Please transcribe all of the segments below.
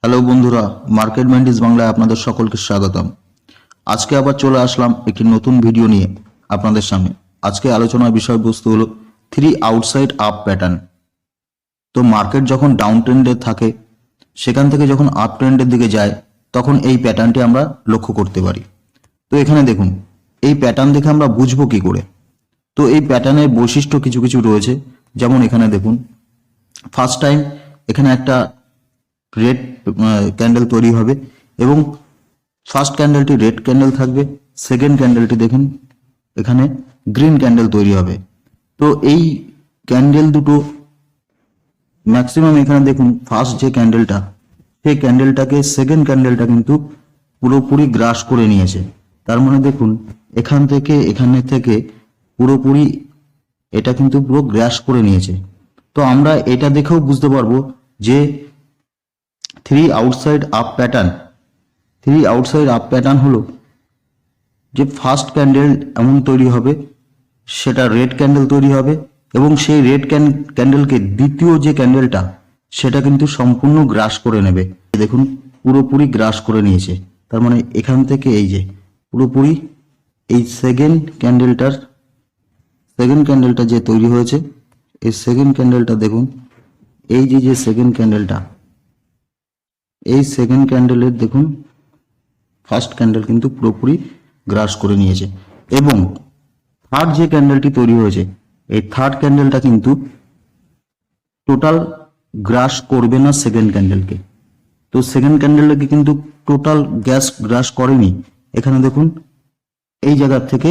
Hello বন্ধুরা, market মাইন্ডিস বাংলায় আপনাদের সকলকে স্বাগতম। আজকে আবার চলে আসলাম একটি নতুন ভিডিও নিয়ে আপনাদের সামনে। আজকে আলোচনার বিষয়বস্তু হলো 3 আউটসাইড আপ প্যাটার্ন। তো মার্কেট যখন ডাউন ট্রেন্ডে থাকে, সেখান থেকে যখন আপ ট্রেন্ডের দিকে যায়, তখন এই প্যাটার্নটি আমরা লক্ষ্য করতে পারি। তো এখানে দেখুন, এই প্যাটার্ন দেখে আমরা বুঝবো কি করে। তো এই প্যাটার্নের বৈশিষ্ট্য কিছু কিছু রয়েছে। যেমন এখানে দেখুন, ফার্স্ট টাইম এখানে একটা রেড ক্যান্ডেল তৈরি হবে এবং ফার্স্ট ক্যান্ডেলটি রেড ক্যান্ডেল থাকবে, সেকেন্ড ক্যান্ডেলটি দেখুন এখানে গ্রিন ক্যান্ডেল তৈরি হবে। তো এই ক্যান্ডেল দুটো ম্যাক্সিমাম এখানে দেখুন, ফার্স্ট যে ক্যান্ডেলটা, সেই ক্যান্ডেলটাকে সেকেন্ড ক্যান্ডেলটা কিন্তু পুরোপুরি গ্রাস করে নিয়েছে। তার মানে দেখুন, এখান থেকে এখানে থেকে পুরোপুরি এটা কিন্তু পুরো গ্রাস করে নিয়েছে। তো আমরা এটা দেখেও বুঝতে পারবো যে 3 আউটসাইড আপ প্যাটার্ন হলো যে ফার্স্ট ক্যান্ডেল এমন তৈরি হবে, সেটা রেড ক্যান্ডেল তৈরি হবে এবং সেই রেড ক্যান্ডেলকে দ্বিতীয় যে ক্যান্ডেলটা, সেটা কিন্তু সম্পূর্ণ গ্রাস করে নেবে। দেখুন, পুরোপুরি গ্রাস করে নিয়েছে। তার মানে এখান থেকে এই যে পুরোপুরি এই সেকেন্ড ক্যান্ডেলটা যে তৈরি হয়েছে, এই সেকেন্ড ক্যান্ডেলটা দেখুন, এই যে সেকেন্ড ক্যান্ডেলটা, এই সেকেন্ড ক্যান্ডেলের দেখুন ফার্স্ট ক্যান্ডেল কিন্তু পুরোপুরি গ্রাস করে নিয়েছে এবং থার্ড যে ক্যান্ডেলটি তৈরি হয়েছে, এই থার্ড ক্যান্ডেলটা কিন্তু টোটাল গ্রাস করবে না সেকেন্ড ক্যান্ডেলকে। তো সেকেন্ড ক্যান্ডেলটাকে কিন্তু টোটাল গ্রাস করেনি। এখানে দেখুন, এই জায়গা থেকে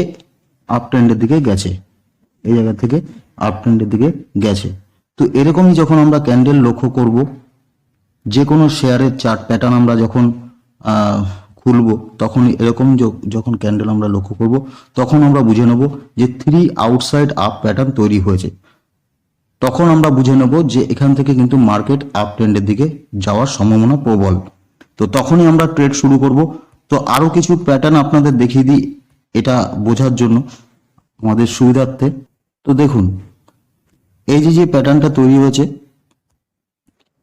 আপ ট্রেন্ডের দিকে গেছে, এই জায়গা থেকে আপ ট্রেন্ডের দিকে গেছে। তো এরকমই যখন আমরা ক্যান্ডেল লক্ষ্য করব, যে কোনো শেয়ারের চার্ট প্যাটার্ন আমরা যখন খুলব, তখন এরকম যখন ক্যান্ডেল আমরা লক্ষ্য করব, তখন আমরা বুঝে নেব যে 3 আউটসাইড আপ প্যাটার্ন তৈরি হয়েছে। তখন আমরা বুঝে নেব যে এখান থেকে কিন্তু মার্কেট আপ ট্রেন্ডের দিকে যাওয়ার সম্ভাবনা প্রবল। তো তখনই আমরা ট্রেড শুরু করব। তো আরো কিছু প্যাটার্ন আপনাদের দেখিয়ে দিই এটা বোঝার জন্য আমাদের সুবিধার্থে। তো দেখুন, এই যে প্যাটার্নটা তৈরি হয়েছে,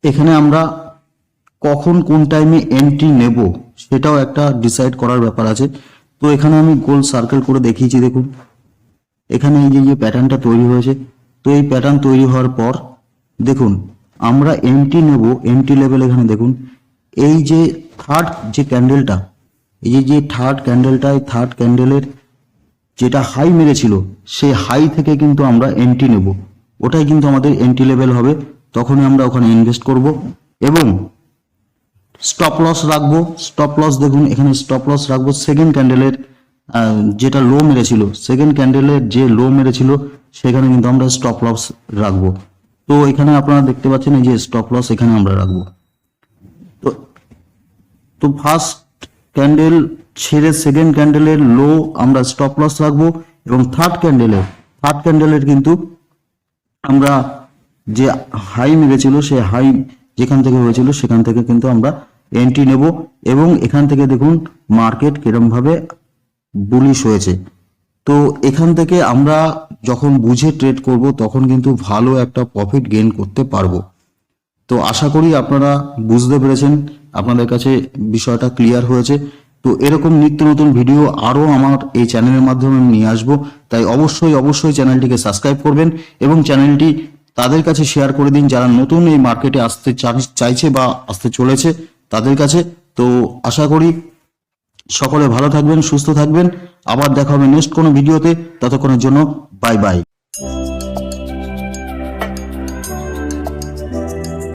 এখানে আমরা কখন কোন টাইমে এন্ট্রি নেব সেটাও একটা ডিসাইড করার ব্যাপার আছে। তো এখানে আমি গোল সার্কেল করে দেখিয়েছি। দেখুন, এখানে এই যে প্যাটার্নটা তৈরি হয়েছে, তো এই প্যাটার্ন তৈরি হওয়ার পর দেখুন আমরা এন্ট্রি নেব। এন্ট্রি লেভেল এখানে দেখুন, এই যে থার্ড যে ক্যান্ডেলটা, এই যে থার্ড ক্যান্ডেলটা, এই থার্ড ক্যান্ডেলের যেটা হাই মেরেছিল, সেই হাই থেকে কিন্তু আমরা এন্ট্রি নেব। ওটাই কিন্তু আমাদের এন্ট্রি লেভেল হবে। তখনই আমরা ওখানে ইনভেস্ট করব এবং স্টপ লস রাখবো। স্টপ লস দেখুন, এখানে স্টপ লস রাখবো সেকেন্ড ক্যান্ডেলের যেটা লো মেরেছিল, সেকেন্ড ক্যান্ডেলের যে লো মেরেছিল, সেখানে কিন্তু আমরা স্টপ লস রাখবো। তো এখানে আপনারা দেখতে পাচ্ছেন এই যে স্টপ লস এখানে আমরা রাখবো। তো ফার্স্ট ক্যান্ডেল ছেড়ে সেকেন্ড ক্যান্ডেলের লো আমরা স্টপ লস রাখবো এবং থার্ড ক্যান্ডেলের কিন্তু আমরা যে হাই মেরেছিল, সেই হাই যেখান থেকে হয়েছিল সেখান থেকে কিন্তু আমরা এন্ট্রি নেব এবং এখান থেকে দেখুন মার্কেট কিরম ভাবে বুলিশ হয়েছে। তো এখান থেকে আমরা যখন বুঝে ট্রেড করব, তখন কিন্তু ভালো একটা প্রফিট গেইন করতে পারবো। তো আশা করি আপনারা বুঝতে পেরেছেন, আপনাদের কাছে বিষয়টা ক্লিয়ার হয়েছে। তো এরকম নিত্য নতুন ভিডিও আরো আমার এই চ্যানেলের মাধ্যমে নিয়ে আসবো। তাই অবশ্যই চ্যানেলটিকে সাবস্ক্রাইব করবেন এবং চ্যানেলটি তাদের কাছে শেয়ার করে দিন যারা নতুন এই মার্কেটে আসতে চাইছে বা আসতে চলেছে তাদের কাছে। তো আশা করি সকলে ভালো থাকবেন, সুস্থ থাকবেন। আবার দেখা হবে নেক্সট কোনো ভিডিওতে। ততক্ষণের জন্য বাই বাই।